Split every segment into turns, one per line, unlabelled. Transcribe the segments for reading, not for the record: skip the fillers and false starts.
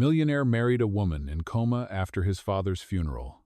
Millionaire married a woman in coma after his father's funeral.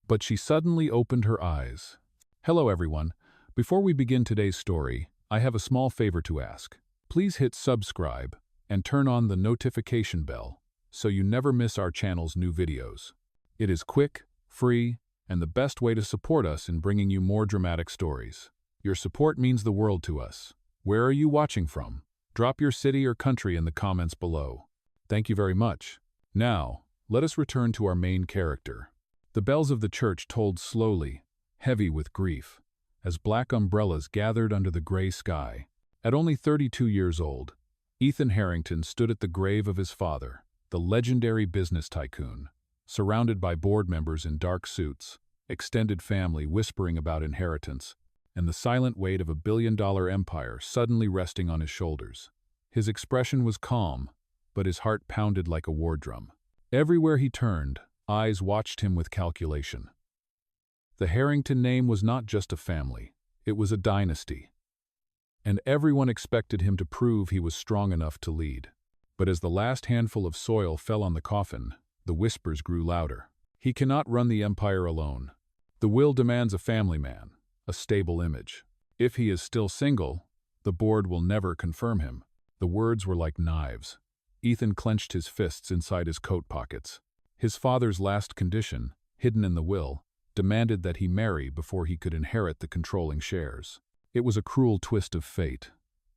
But she suddenly opened her eyes. Hello everyone. Before we begin today's story, I have a small favor to ask. Please hit subscribe and turn on the notification bell so you never miss our channel's new videos. It is quick, free, and the best way to support us in bringing you more dramatic stories. Your support means the world to us. Where are you watching from? Drop your city or country in the comments below. Thank you very much. Now, let us return to our main character. The bells of the church tolled slowly, heavy with grief, as black umbrellas gathered under the gray sky. At only 32 years old, Ethan Harrington stood at the grave of his father, the legendary business tycoon, surrounded by board members in dark suits, extended family whispering about inheritance, and the silent weight of a billion-dollar empire suddenly resting on his shoulders. His expression was calm, but his heart pounded like a war drum. Everywhere he turned, eyes watched him with calculation. The Harrington name was not just a family, it was a dynasty. And everyone expected him to prove he was strong enough to lead. But as the last handful of soil fell on the coffin, the whispers grew louder. He cannot run the empire alone. The will demands a family man, a stable image. If he is still single, the board will never confirm him. The words were like knives. Ethan clenched his fists inside his coat pockets. His father's last condition, hidden in the will, demanded that he marry before he could inherit the controlling shares. It was a cruel twist of fate.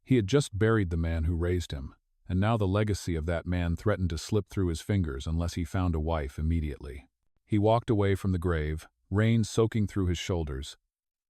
He had just buried the man who raised him, and now the legacy of that man threatened to slip through his fingers unless he found a wife immediately. He walked away from the grave, rain soaking through his shoulders,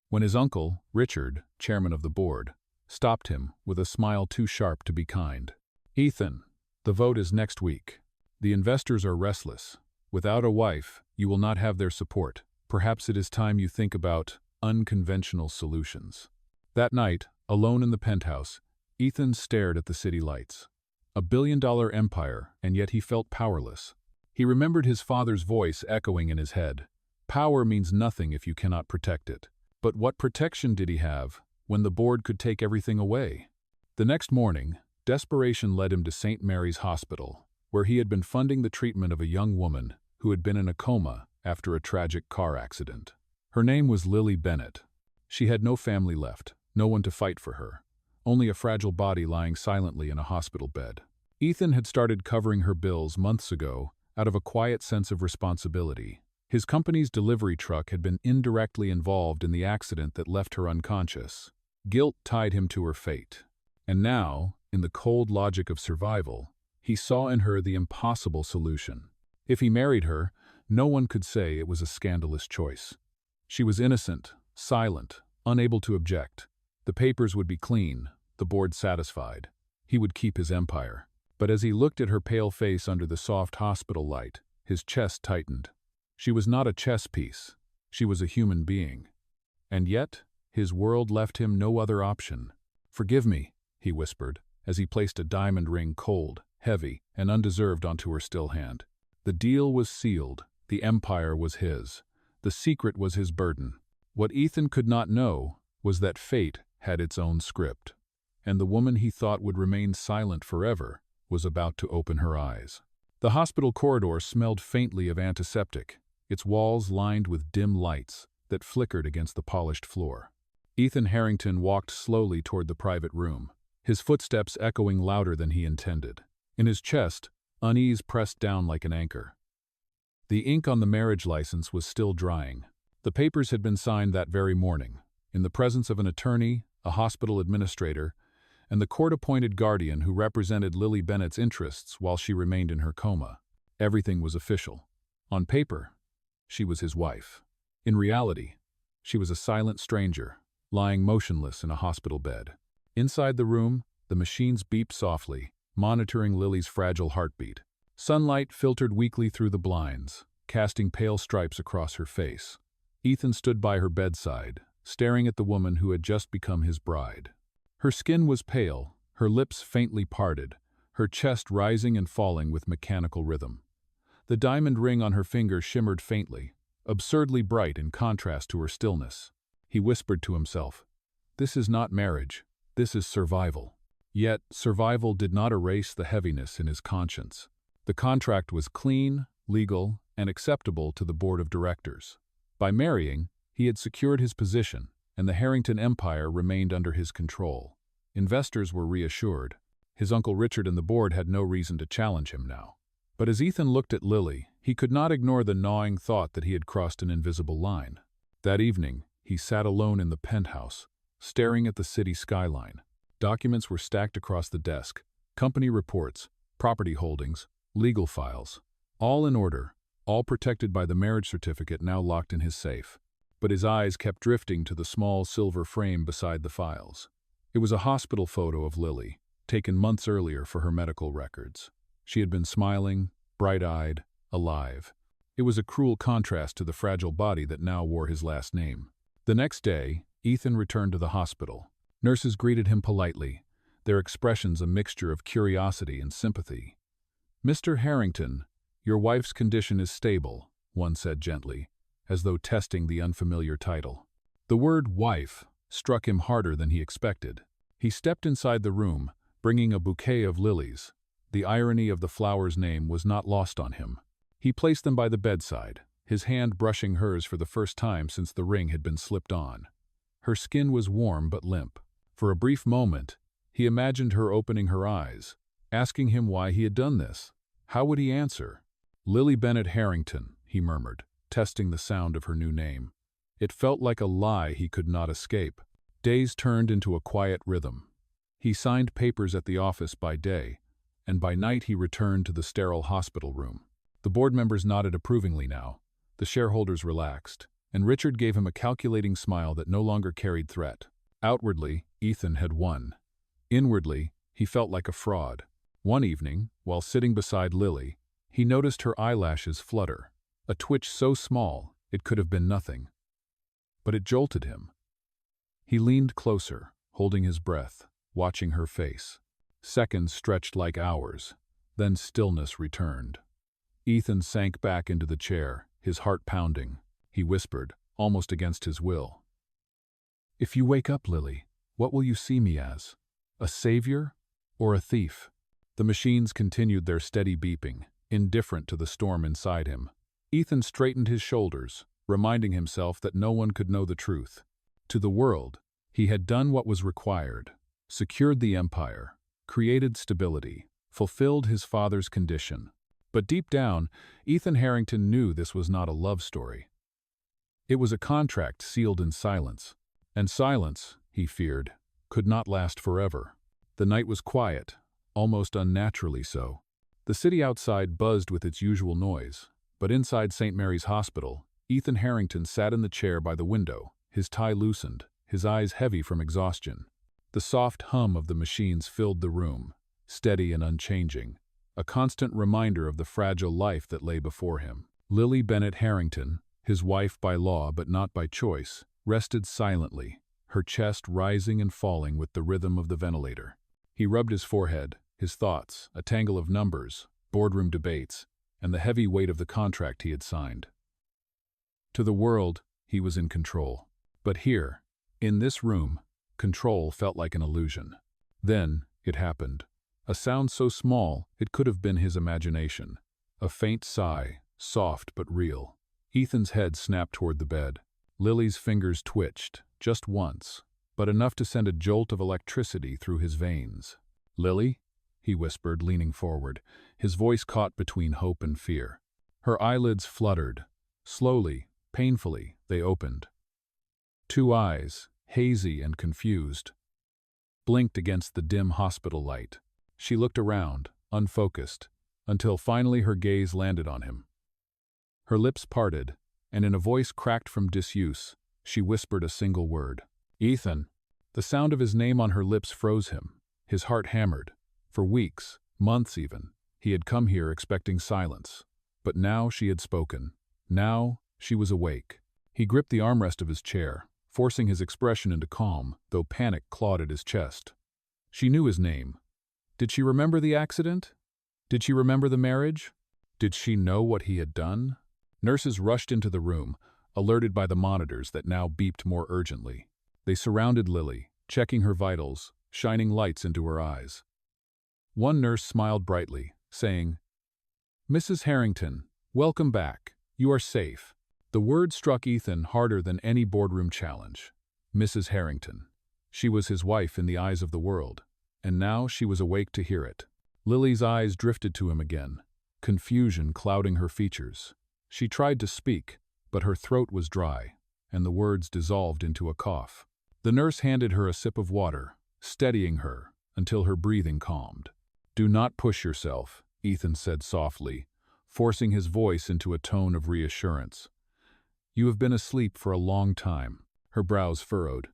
when his uncle, Richard, chairman of the board, stopped him with a smile too sharp to be kind. "Ethan, the vote is next week. The investors are restless. Without a wife, you will not have their support. Perhaps it is time you think about unconventional solutions." That night, alone in the penthouse, Ethan stared at the city lights. A billion-dollar empire, and yet he felt powerless. He remembered his father's voice echoing in his head. Power means nothing if you cannot protect it. But what protection did he have when the board could take everything away? The next morning, desperation led him to St. Mary's Hospital, where he had been funding the treatment of a young woman who had been in a coma after a tragic car accident. Her name was Lily Bennett. She had no family left, no one to fight for her, only a fragile body lying silently in a hospital bed. Ethan had started covering her bills months ago out of a quiet sense of responsibility. His company's delivery truck had been indirectly involved in the accident that left her unconscious. Guilt tied him to her fate. And now, in the cold logic of survival, he saw in her the impossible solution. If he married her, no one could say it was a scandalous choice. She was innocent, silent, unable to object. The papers would be clean, the board satisfied. He would keep his empire. But as he looked at her pale face under the soft hospital light, his chest tightened. She was not a chess piece. She was a human being. And yet, his world left him no other option. "Forgive me," he whispered, as he placed a diamond ring cold, heavy, and undeserved onto her still hand. The deal was sealed. The empire was his. The secret was his burden. What Ethan could not know was that fate had its own script, and the woman he thought would remain silent forever was about to open her eyes. The hospital corridor smelled faintly of antiseptic, its walls lined with dim lights that flickered against the polished floor. Ethan Harrington walked slowly toward the private room, his footsteps echoing louder than he intended. In his chest, unease pressed down like an anchor. The ink on the marriage license was still drying. The papers had been signed that very morning, in the presence of an attorney, a hospital administrator, and the court-appointed guardian who represented Lily Bennett's interests while she remained in her coma. Everything was official. On paper, she was his wife. In reality, she was a silent stranger, lying motionless in a hospital bed. Inside the room, the machines beeped softly, monitoring Lily's fragile heartbeat. Sunlight filtered weakly through the blinds, casting pale stripes across her face. Ethan stood by her bedside, staring at the woman who had just become his bride. Her skin was pale, her lips faintly parted, her chest rising and falling with mechanical rhythm. The diamond ring on her finger shimmered faintly, absurdly bright in contrast to her stillness. He whispered to himself, "This is not marriage, this is survival." Yet, survival did not erase the heaviness in his conscience. The contract was clean, legal, and acceptable to the board of directors. By marrying, he had secured his position, and the Harrington empire remained under his control. Investors were reassured. His Uncle Richard and the board had no reason to challenge him now. But as Ethan looked at Lily, he could not ignore the gnawing thought that he had crossed an invisible line. That evening, he sat alone in the penthouse, staring at the city skyline. Documents were stacked across the desk: company reports, property holdings, legal files. All in order, all protected by the marriage certificate now locked in his safe. But his eyes kept drifting to the small silver frame beside the files. It was a hospital photo of Lily, taken months earlier for her medical records. She had been smiling, bright-eyed, alive. It was a cruel contrast to the fragile body that now wore his last name. The next day, Ethan returned to the hospital. Nurses greeted him politely, their expressions a mixture of curiosity and sympathy. "Mr. Harrington, your wife's condition is stable," one said gently, as though testing the unfamiliar title. The word wife struck him harder than he expected. He stepped inside the room, bringing a bouquet of lilies. The irony of the flower's name was not lost on him. He placed them by the bedside, his hand brushing hers for the first time since the ring had been slipped on. Her skin was warm but limp. For a brief moment, he imagined her opening her eyes, asking him why he had done this. How would he answer? "Lily Bennett Harrington," he murmured, testing the sound of her new name. It felt like a lie he could not escape. Days turned into a quiet rhythm. He signed papers at the office by day, and by night he returned to the sterile hospital room. The board members nodded approvingly now. The shareholders relaxed, and Richard gave him a calculating smile that no longer carried threat. Outwardly, Ethan had won. Inwardly, he felt like a fraud. One evening, while sitting beside Lily, he noticed her eyelashes flutter, a twitch so small it could have been nothing. But it jolted him. He leaned closer, holding his breath, watching her face. Seconds stretched like hours, then stillness returned. Ethan sank back into the chair, his heart pounding. He whispered, almost against his will, "If you wake up, Lily, what will you see me as? A savior or a thief?" The machines continued their steady beeping, indifferent to the storm inside him. Ethan straightened his shoulders, reminding himself that no one could know the truth. To the world, he had done what was required, secured the empire, created stability, fulfilled his father's condition. But deep down, Ethan Harrington knew this was not a love story. It was a contract sealed in silence. And silence, he feared, could not last forever. The night was quiet, almost unnaturally so. The city outside buzzed with its usual noise, but inside St. Mary's Hospital, Ethan Harrington sat in the chair by the window, his tie loosened, his eyes heavy from exhaustion. The soft hum of the machines filled the room, steady and unchanging, a constant reminder of the fragile life that lay before him. Lily Bennett Harrington, his wife by law but not by choice, rested silently, her chest rising and falling with the rhythm of the ventilator. He rubbed his forehead, his thoughts, a tangle of numbers, boardroom debates, and the heavy weight of the contract he had signed. To the world, he was in control. But here, in this room, control felt like an illusion. Then, it happened. A sound so small, it could have been his imagination. A faint sigh, soft but real. Ethan's head snapped toward the bed. Lily's fingers twitched, just once, but enough to send a jolt of electricity through his veins. "Lily?" he whispered, leaning forward, his voice caught between hope and fear. Her eyelids fluttered. Slowly, painfully, they opened. Two eyes, hazy and confused, blinked against the dim hospital light. She looked around, unfocused, until finally her gaze landed on him. Her lips parted, and in a voice cracked from disuse, she whispered a single word. "Ethan." The sound of his name on her lips froze him. His heart hammered. For weeks, months even, he had come here expecting silence. But now she had spoken. Now she was awake. He gripped the armrest of his chair, forcing his expression into calm, though panic clawed at his chest. She knew his name. Did she remember the accident? Did she remember the marriage? Did she know what he had done? Nurses rushed into the room, alerted by the monitors that now beeped more urgently. They surrounded Lily, checking her vitals, shining lights into her eyes. One nurse smiled brightly, saying, "Mrs. Harrington, welcome back. You are safe." The word struck Ethan harder than any boardroom challenge. Mrs. Harrington. She was his wife in the eyes of the world, and now she was awake to hear it. Lily's eyes drifted to him again, confusion clouding her features. She tried to speak, but her throat was dry, and the words dissolved into a cough. The nurse handed her a sip of water, steadying her until her breathing calmed. "Do not push yourself," Ethan said softly, forcing his voice into a tone of reassurance. "You have been asleep for a long time." Her brows furrowed.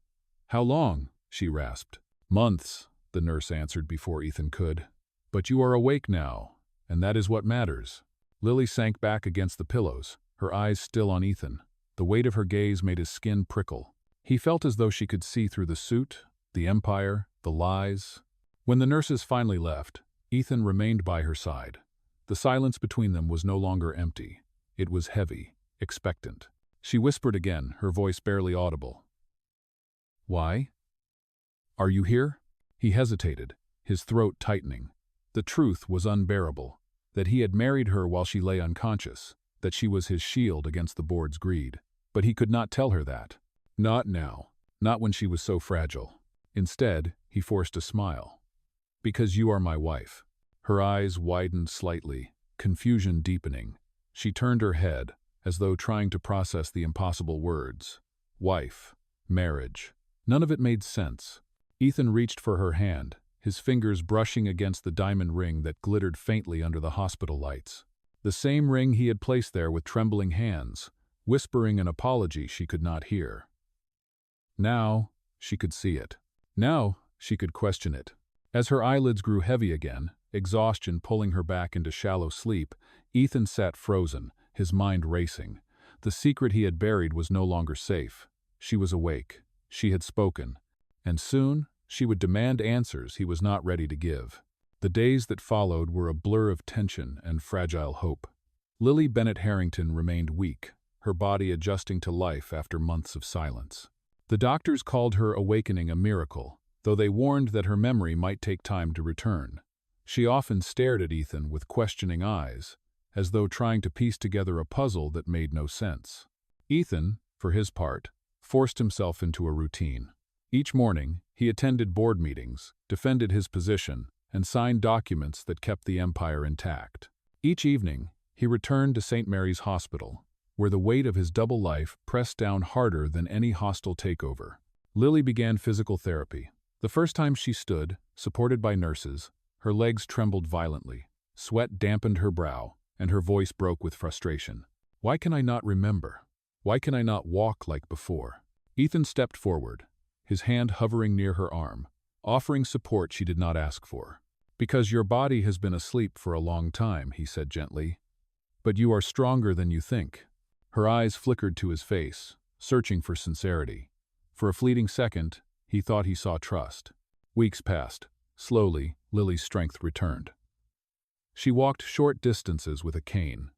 "How long?" she rasped. "Months," the nurse answered before Ethan could. "But you are awake now, and that is what matters." Lily sank back against the pillows, her eyes still on Ethan. The weight of her gaze made his skin prickle. He felt as though she could see through the suit, the empire, the lies. When the nurses finally left, Ethan remained by her side. The silence between them was no longer empty. It was heavy, expectant. She whispered again, her voice barely audible. "Why? Are you here?" He hesitated, his throat tightening. The truth was unbearable, that he had married her while she lay unconscious, that she was his shield against the board's greed. But he could not tell her that. Not now, not when she was so fragile. Instead, he forced a smile. "Because you are my wife." Her eyes widened slightly, confusion deepening. She turned her head, as though trying to process the impossible words. Wife, marriage. None of it made sense. Ethan reached for her hand, his fingers brushing against the diamond ring that glittered faintly under the hospital lights. The same ring he had placed there with trembling hands, whispering an apology she could not hear. Now, she could see it. Now, she could question it. As her eyelids grew heavy again, exhaustion pulling her back into shallow sleep, Ethan sat frozen, his mind racing. The secret he had buried was no longer safe. She was awake. She had spoken. And soon, she would demand answers he was not ready to give. The days that followed were a blur of tension and fragile hope. Lily Bennett Harrington remained weak, her body adjusting to life after months of silence. The doctors called her awakening a miracle, though they warned that her memory might take time to return. She often stared at Ethan with questioning eyes, as though trying to piece together a puzzle that made no sense. Ethan, for his part, forced himself into a routine. Each morning, he attended board meetings, defended his position, and signed documents that kept the empire intact. Each evening, he returned to St. Mary's Hospital, where the weight of his double life pressed down harder than any hostile takeover. Lily began physical therapy. The first time she stood, supported by nurses, her legs trembled violently. Sweat dampened her brow, and her voice broke with frustration. "Why can I not remember? Why can I not walk like before?" Ethan stepped forward, his hand hovering near her arm, offering support she did not ask for. "Because your body has been asleep for a long time," he said gently. "But you are stronger than you think." Her eyes flickered to his face, searching for sincerity. For a fleeting second, he thought he saw trust. Weeks passed. Slowly, Lily's strength returned. She walked short distances with a cane,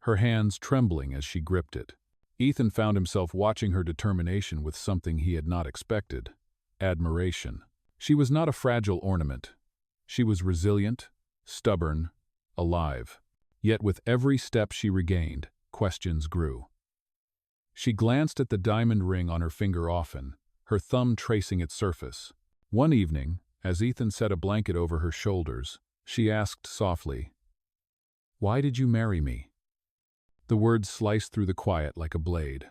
her hands trembling as she gripped it. Ethan found himself watching her determination with something he had not expected: admiration. She was not a fragile ornament. She was resilient, stubborn, alive. Yet with every step she regained, questions grew. She glanced at the diamond ring on her finger often, her thumb tracing its surface. One evening, as Ethan set a blanket over her shoulders, she asked softly, "Why did you marry me?" The words sliced through the quiet like a blade.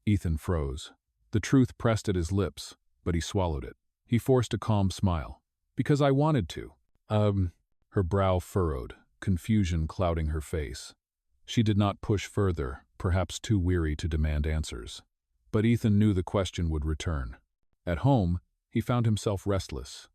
Ethan froze. The truth pressed at his lips, but he swallowed it. He forced a calm smile. "Because I wanted to." Her brow furrowed, confusion clouding her face. She did not push further, perhaps too weary to demand answers. But Ethan knew the question would return. At home, he found himself restless.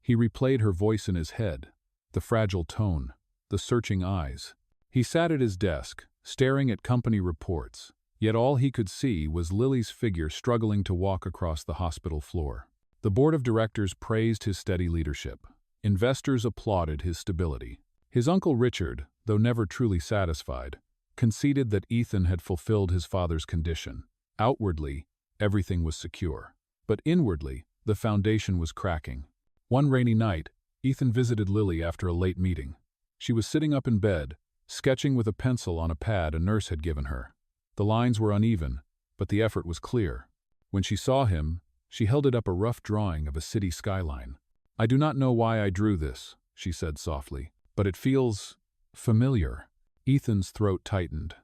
He replayed her voice in his head, the fragile tone, the searching eyes. He sat at his desk, staring at company reports, yet all he could see was Lily's figure struggling to walk across the hospital floor. The board of directors praised his steady leadership. Investors applauded his stability. His uncle Richard, though never truly satisfied, conceded that Ethan had fulfilled his father's condition. Outwardly, everything was secure. But inwardly, the foundation was cracking. One rainy night, Ethan visited Lily after a late meeting. She was sitting up in bed, sketching with a pencil on a pad a nurse had given her. The lines were uneven, but the effort was clear. When she saw him, she held it up a rough drawing of a city skyline. "I do not know why I drew this," she said softly, "but it feels familiar." Ethan's throat tightened.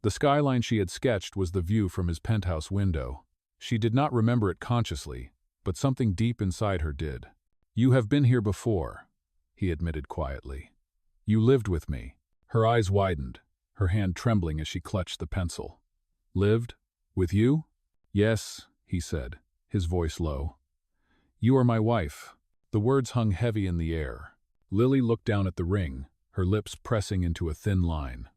The skyline she had sketched was the view from his penthouse window. She did not remember it consciously, but something deep inside her did. "You have been here before," he admitted quietly. "You lived with me." Her eyes widened, her hand trembling as she clutched the pencil. "Lived? With you?" "Yes," he said, his voice low. "You are my wife." The words hung heavy in the air. Lily looked down at the ring, her lips pressing into a thin line.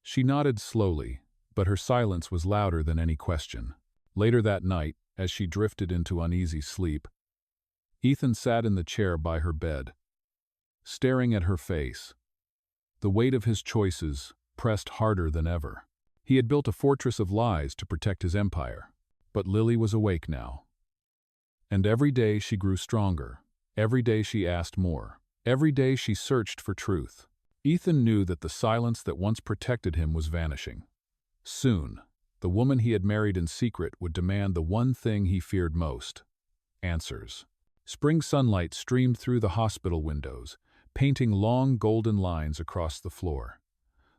She nodded slowly, but her silence was louder than any question. Later that night, as she drifted into uneasy sleep, Ethan sat in the chair by her bed, staring at her face. The weight of his choices pressed harder than ever. He had built a fortress of lies to protect his empire, but Lily was awake now. And every day she grew stronger. Every day she asked more. Every day she searched for truth. Ethan knew that the silence that once protected him was vanishing. Soon, the woman he had married in secret would demand the one thing he feared most: answers. Spring sunlight streamed through the hospital windows, painting long golden lines across the floor.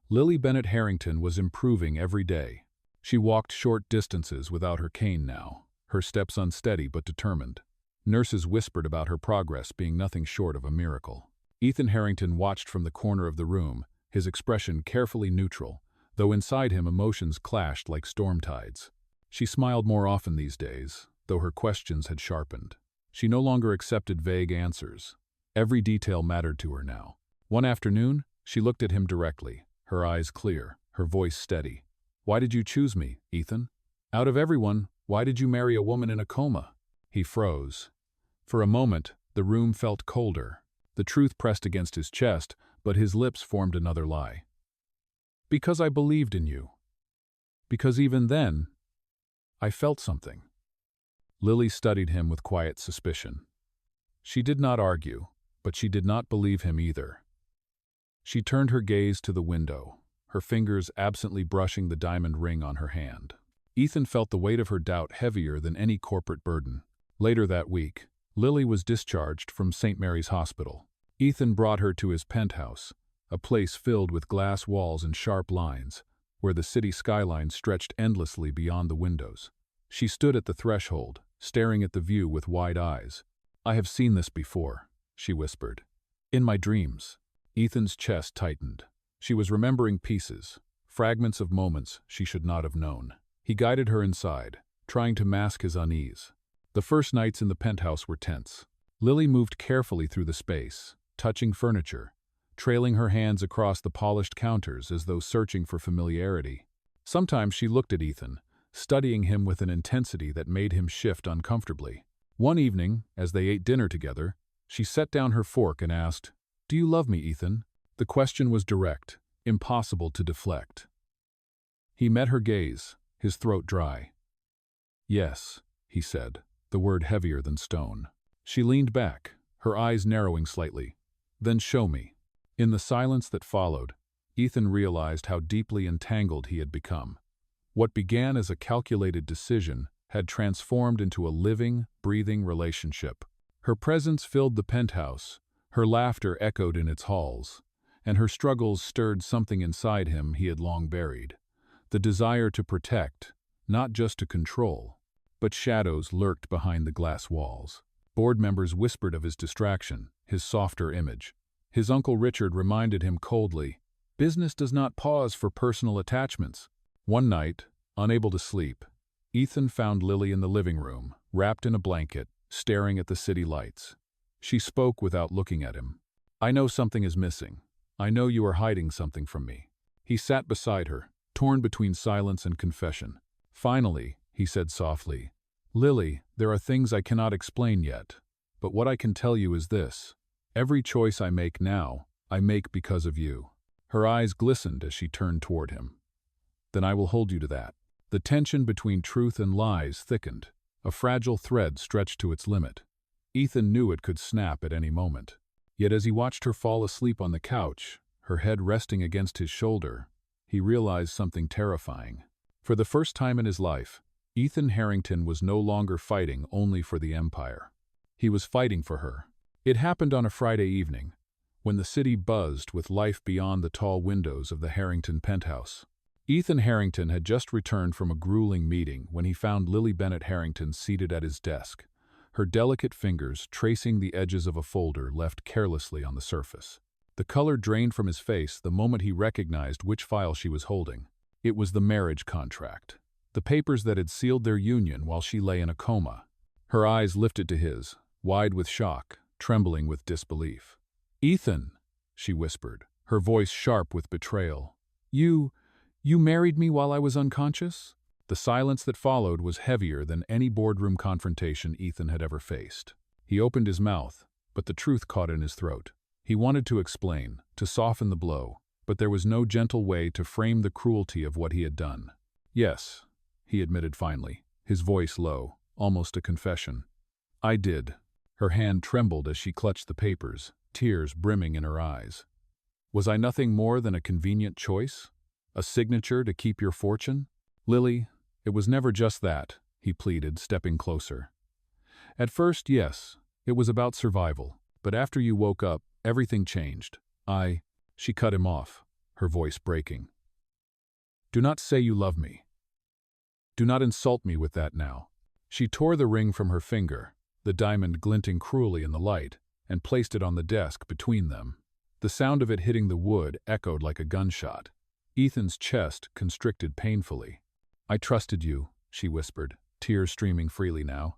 Lily Bennett Harrington was improving every day. She walked short distances without her cane now, her steps unsteady but determined. Nurses whispered about her progress being nothing short of a miracle. Ethan Harrington watched from the corner of the room, his expression carefully neutral, though inside him emotions clashed like storm tides. She smiled more often these days, though her questions had sharpened. She no longer accepted vague answers. Every detail mattered to her now. One afternoon, she looked at him directly, her eyes clear, her voice steady. "Why did you choose me, Ethan? Out of everyone, why did you marry a woman in a coma?" He froze. For a moment, the room felt colder. The truth pressed against his chest, but his lips formed another lie. "Because I believed in you. Because even then, I felt something." Lily studied him with quiet suspicion. She did not argue, but she did not believe him either. She turned her gaze to the window, her fingers absently brushing the diamond ring on her hand. Ethan felt the weight of her doubt heavier than any corporate burden. Later that week, Lily was discharged from St. Mary's Hospital. Ethan brought her to his penthouse, a place filled with glass walls and sharp lines, where the city skyline stretched endlessly beyond the windows. She stood at the threshold, staring at the view with wide eyes. "I have seen this before," she whispered. "In my dreams." Ethan's chest tightened. She was remembering pieces, fragments of moments she should not have known. He guided her inside, trying to mask his unease. The first nights in the penthouse were tense. Lily moved carefully through the space, touching furniture, trailing her hands across the polished counters as though searching for familiarity. Sometimes she looked at Ethan, studying him with an intensity that made him shift uncomfortably. One evening, as they ate dinner together, she set down her fork and asked, "Do you love me, Ethan?" The question was direct, impossible to deflect. He met her gaze, his throat dry. "Yes," he said, the word heavier than stone. She leaned back, her eyes narrowing slightly. "Then show me." In the silence that followed, Ethan realized how deeply entangled he had become. What began as a calculated decision had transformed into a living, breathing relationship. Her presence filled the penthouse, her laughter echoed in its halls, and her struggles stirred something inside him he had long buried. The desire to protect, not just to control. But shadows lurked behind the glass walls. Board members whispered of his distraction, his softer image. His Uncle Richard reminded him coldly, "Business does not pause for personal attachments." One night, unable to sleep, Ethan found Lily in the living room, wrapped in a blanket, staring at the city lights. She spoke without looking at him. "I know something is missing. I know you are hiding something from me." He sat beside her, torn between silence and confession. Finally, he said softly, "Lily, there are things I cannot explain yet, but what I can tell you is this. Every choice I make now, I make because of you." Her eyes glistened as she turned toward him. "Then I will hold you to that." The tension between truth and lies thickened. A fragile thread stretched to its limit. Ethan knew it could snap at any moment. Yet as he watched her fall asleep on the couch, her head resting against his shoulder, he realized something terrifying. For the first time in his life, Ethan Harrington was no longer fighting only for the empire. He was fighting for her. It happened on a Friday evening, when the city buzzed with life beyond the tall windows of the Harrington penthouse. Ethan Harrington had just returned from a grueling meeting when he found Lily Bennett Harrington seated at his desk, her delicate fingers tracing the edges of a folder left carelessly on the surface. The color drained from his face the moment he recognized which file she was holding. It was the marriage contract, the papers that had sealed their union while she lay in a coma. Her eyes lifted to his, wide with shock, trembling with disbelief. "Ethan," she whispered, her voice sharp with betrayal. You married me while I was unconscious?" The silence that followed was heavier than any boardroom confrontation Ethan had ever faced. He opened his mouth, but the truth caught in his throat. He wanted to explain, to soften the blow, but there was no gentle way to frame the cruelty of what he had done. "Yes," he admitted finally, his voice low, almost a confession. "I did." Her hand trembled as she clutched the papers, tears brimming in her eyes. "Was I nothing more than a convenient choice? A signature to keep your fortune?" "Lily, it was never just that," he pleaded, stepping closer. "At first, yes, it was about survival, but after you woke up, everything changed. She cut him off, her voice breaking. "Do not say you love me. Do not insult me with that now." She tore the ring from her finger, the diamond glinting cruelly in the light, and placed it on the desk between them. The sound of it hitting the wood echoed like a gunshot. Ethan's chest constricted painfully. "I trusted you," she whispered, tears streaming freely now.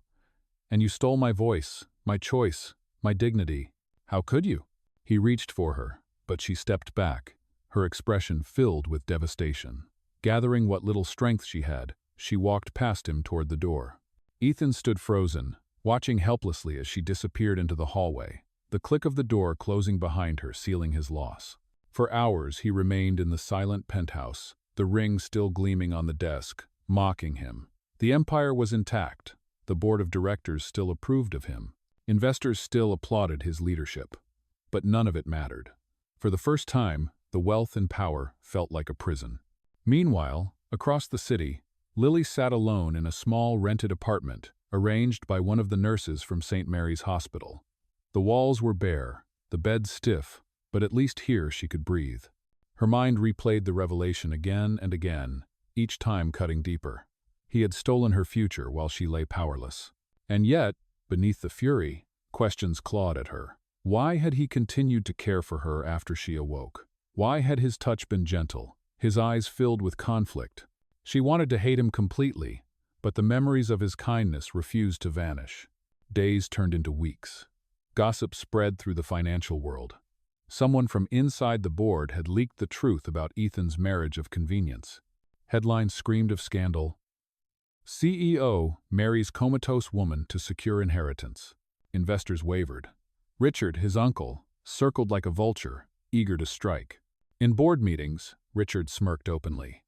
"And you stole my voice, my choice, my dignity. How could you?" He reached for her, but she stepped back, her expression filled with devastation. Gathering what little strength she had, she walked past him toward the door. Ethan stood frozen, watching helplessly as she disappeared into the hallway, the click of the door closing behind her sealing his loss. For hours he remained in the silent penthouse, the ring still gleaming on the desk, mocking him. The empire was intact, the board of directors still approved of him, investors still applauded his leadership. But none of it mattered. For the first time, the wealth and power felt like a prison. Meanwhile, across the city, Lily sat alone in a small rented apartment, arranged by one of the nurses from St. Mary's Hospital. The walls were bare, the bed stiff, but at least here she could breathe. Her mind replayed the revelation again and again, each time cutting deeper. He had stolen her future while she lay powerless. And yet, beneath the fury, questions clawed at her. Why had he continued to care for her after she awoke? Why had his touch been gentle, his eyes filled with conflict? She wanted to hate him completely, but the memories of his kindness refused to vanish. Days turned into weeks. Gossip spread through the financial world. Someone from inside the board had leaked the truth about Ethan's marriage of convenience. Headlines screamed of scandal. CEO marries comatose woman to secure inheritance. Investors wavered. Richard, his uncle, circled like a vulture, eager to strike. In board meetings, Richard smirked openly.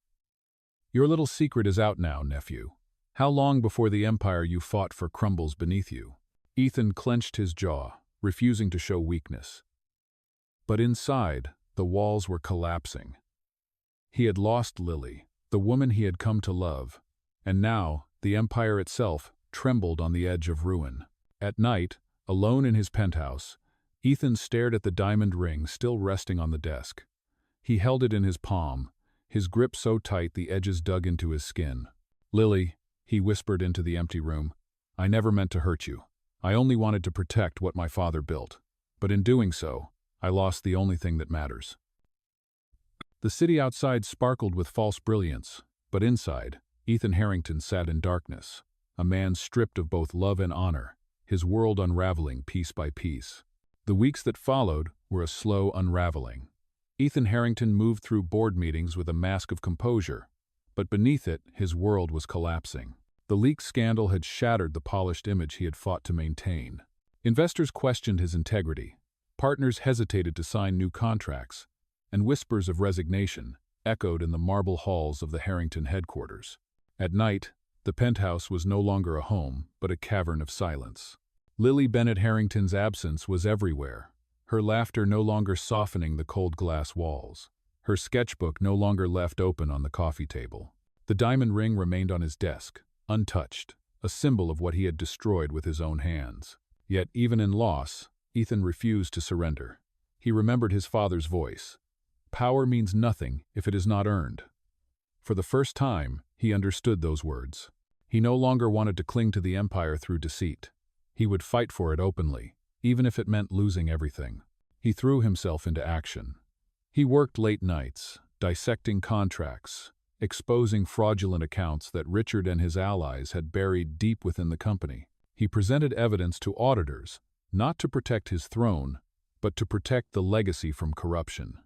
"Your little secret is out now, nephew. How long before the empire you fought for crumbles beneath you?" Ethan clenched his jaw, refusing to show weakness. But inside, the walls were collapsing. He had lost Lily, the woman he had come to love, and now the empire itself trembled on the edge of ruin. At night, alone in his penthouse, Ethan stared at the diamond ring still resting on the desk. He held it in his palm, his grip so tight the edges dug into his skin. "Lily," he whispered into the empty room, "I never meant to hurt you. I only wanted to protect what my father built. But in doing so, I lost the only thing that matters." The city outside sparkled with false brilliance, but inside, Ethan Harrington sat in darkness, a man stripped of both love and honor, his world unraveling piece by piece. The weeks that followed were a slow unraveling. Ethan Harrington moved through board meetings with a mask of composure, but beneath it, his world was collapsing. The leak scandal had shattered the polished image he had fought to maintain. Investors questioned his integrity. Partners hesitated to sign new contracts, and whispers of resignation echoed in the marble halls of the Harrington headquarters. At night, the penthouse was no longer a home, but a cavern of silence. Lily Bennett Harrington's absence was everywhere, her laughter no longer softening the cold glass walls, her sketchbook no longer left open on the coffee table. The diamond ring remained on his desk, untouched, a symbol of what he had destroyed with his own hands. Yet, even in loss, Ethan refused to surrender. He remembered his father's voice. Power means nothing if it is not earned. For the first time, he understood those words. He no longer wanted to cling to the empire through deceit. He would fight for it openly, even if it meant losing everything. He threw himself into action. He worked late nights, dissecting contracts, exposing fraudulent accounts that Richard and his allies had buried deep within the company. He presented evidence to auditors, not to protect his throne, but to protect the legacy from corruption.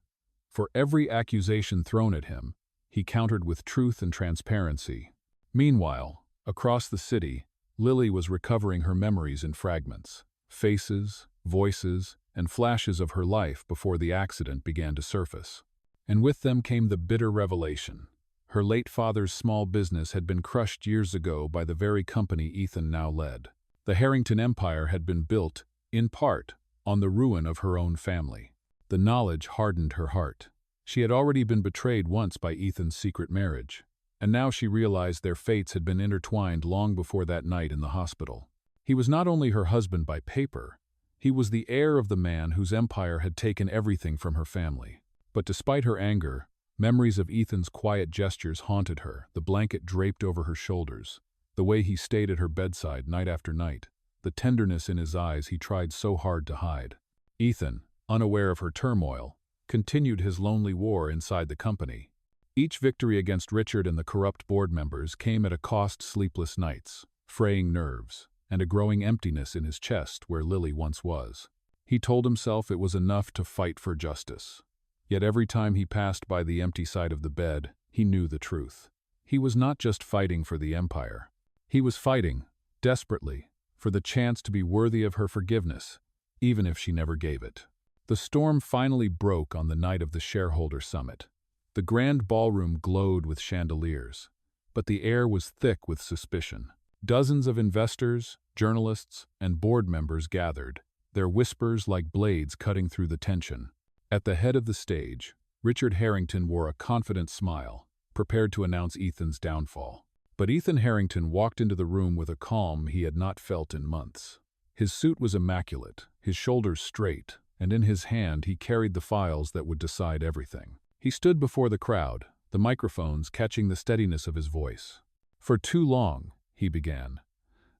For every accusation thrown at him, he countered with truth and transparency. Meanwhile, across the city, Lily was recovering her memories in fragments, faces, voices, and flashes of her life before the accident began to surface. And with them came the bitter revelation. Her late father's small business had been crushed years ago by the very company Ethan now led. The Harrington empire had been built, in part, on the ruin of her own family. The knowledge hardened her heart. She had already been betrayed once by Ethan's secret marriage, and now she realized their fates had been intertwined long before that night in the hospital. He was not only her husband by paper, he was the heir of the man whose empire had taken everything from her family. But despite her anger, memories of Ethan's quiet gestures haunted her, the blanket draped over her shoulders, the way he stayed at her bedside night after night, the tenderness in his eyes he tried so hard to hide. Ethan, unaware of her turmoil, continued his lonely war inside the company. Each victory against Richard and the corrupt board members came at a cost: sleepless nights, fraying nerves, and a growing emptiness in his chest where Lily once was. He told himself it was enough to fight for justice. Yet every time he passed by the empty side of the bed, he knew the truth. He was not just fighting for the empire. He was fighting, desperately, for the chance to be worthy of her forgiveness, even if she never gave it. The storm finally broke on the night of the shareholder summit. The grand ballroom glowed with chandeliers, but the air was thick with suspicion. Dozens of investors, journalists, and board members gathered, their whispers like blades cutting through the tension. At the head of the stage, Richard Harrington wore a confident smile, prepared to announce Ethan's downfall. But Ethan Harrington walked into the room with a calm he had not felt in months. His suit was immaculate, his shoulders straight, and in his hand he carried the files that would decide everything. He stood before the crowd, the microphones catching the steadiness of his voice. "For too long," he began,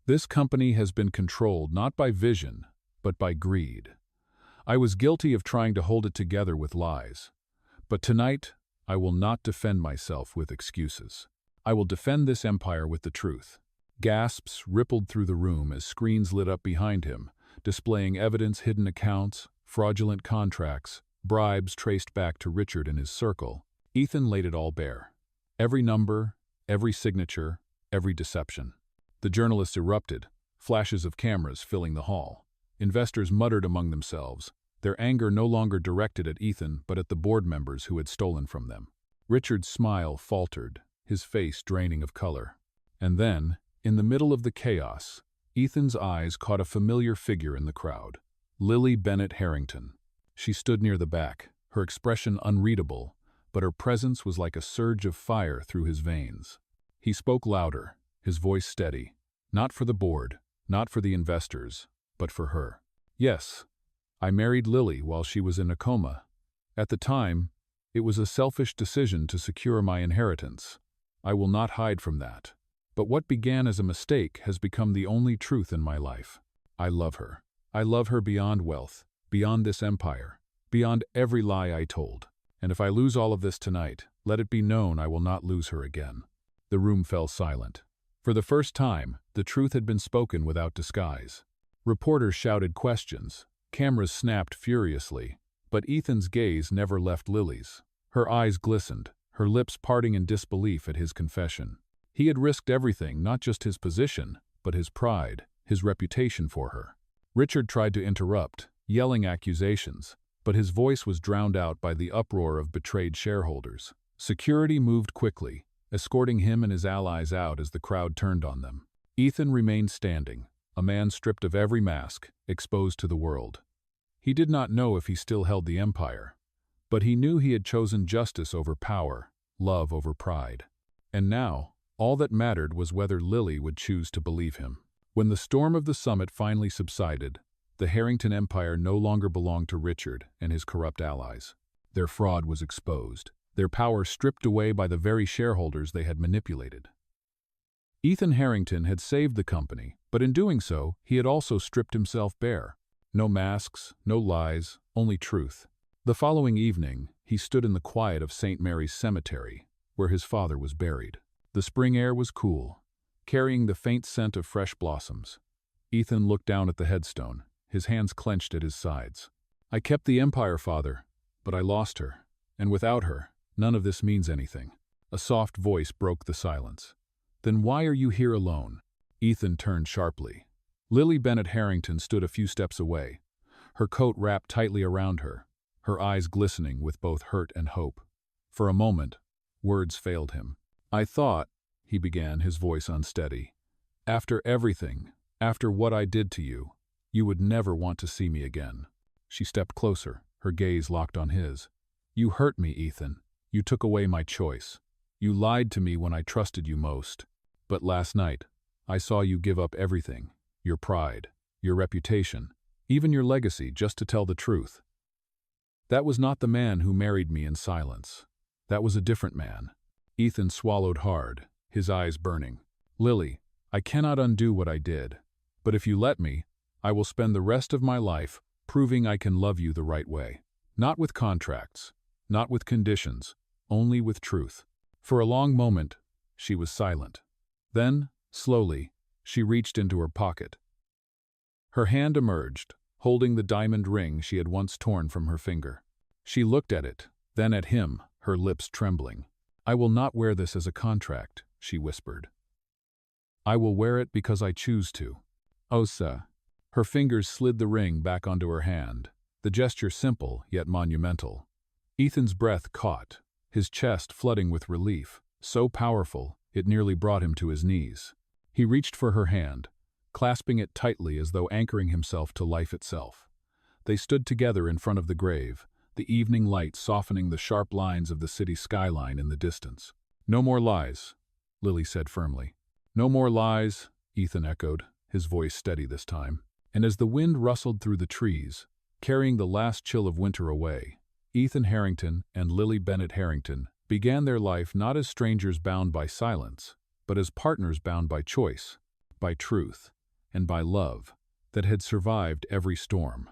"this company has been controlled not by vision, but by greed. I was guilty of trying to hold it together with lies. But tonight, I will not defend myself with excuses. I will defend this empire with the truth." Gasps rippled through the room as screens lit up behind him, displaying evidence, hidden accounts, fraudulent contracts, bribes traced back to Richard and his circle. Ethan laid it all bare. Every number, every signature, every deception. The journalists erupted, flashes of cameras filling the hall. Investors muttered among themselves, their anger no longer directed at Ethan but at the board members who had stolen from them. Richard's smile faltered, his face draining of color. And then, in the middle of the chaos, Ethan's eyes caught a familiar figure in the crowd. Lily Bennett Harrington. She stood near the back, her expression unreadable, but her presence was like a surge of fire through his veins. He spoke louder, his voice steady. Not for the board, not for the investors, but for her. "Yes, I married Lily while she was in a coma. At the time, it was a selfish decision to secure my inheritance. I will not hide from that. But what began as a mistake has become the only truth in my life. I love her. I love her beyond wealth, beyond this empire, beyond every lie I told. And if I lose all of this tonight, let it be known I will not lose her again." The room fell silent. For the first time, the truth had been spoken without disguise. Reporters shouted questions, cameras snapped furiously, but Ethan's gaze never left Lily's. Her eyes glistened, her lips parting in disbelief at his confession. He had risked everything, not just his position, but his pride, his reputation for her. Richard tried to interrupt, yelling accusations, but his voice was drowned out by the uproar of betrayed shareholders. Security moved quickly, escorting him and his allies out as the crowd turned on them. Ethan remained standing, a man stripped of every mask, exposed to the world. He did not know if he still held the empire, but he knew he had chosen justice over power, love over pride. And now, all that mattered was whether Lily would choose to believe him. When the storm of the summit finally subsided, the Harrington empire no longer belonged to Richard and his corrupt allies. Their fraud was exposed, their power stripped away by the very shareholders they had manipulated. Ethan Harrington had saved the company, but in doing so, he had also stripped himself bare. No masks, no lies, only truth. The following evening, he stood in the quiet of St. Mary's Cemetery, where his father was buried. The spring air was cool, carrying the faint scent of fresh blossoms. Ethan looked down at the headstone, his hands clenched at his sides. "I kept the empire, Father, but I lost her, and without her, none of this means anything." A soft voice broke the silence. "Then why are you here alone?" Ethan turned sharply. Lily Bennett Harrington stood a few steps away, her coat wrapped tightly around her, her eyes glistening with both hurt and hope. For a moment, words failed him. "I thought," he began, his voice unsteady, "after everything, after what I did to you, you would never want to see me again." She stepped closer, her gaze locked on his. "You hurt me, Ethan. You took away my choice. You lied to me when I trusted you most. But last night, I saw you give up everything, your pride, your reputation, even your legacy, just to tell the truth. That was not the man who married me in silence. That was a different man." Ethan swallowed hard, his eyes burning. "Lily, I cannot undo what I did, but if you let me, I will spend the rest of my life proving I can love you the right way. Not with contracts, not with conditions, only with truth." For a long moment, she was silent. Then, slowly, she reached into her pocket. Her hand emerged, holding the diamond ring she had once torn from her finger. She looked at it, then at him, her lips trembling. "I will not wear this as a contract," she whispered. "I will wear it because I choose to." "Osa." Her fingers slid the ring back onto her hand, the gesture simple yet monumental. Ethan's breath caught, his chest flooding with relief, so powerful it nearly brought him to his knees. He reached for her hand, clasping it tightly as though anchoring himself to life itself. They stood together in front of the grave, the evening light softening the sharp lines of the city skyline in the distance. "No more lies," Lily said firmly. "No more lies," Ethan echoed, his voice steady this time. And as the wind rustled through the trees, carrying the last chill of winter away, Ethan Harrington and Lily Bennett Harrington began their life not as strangers bound by silence, but as partners bound by choice, by truth, and by love that had survived every storm.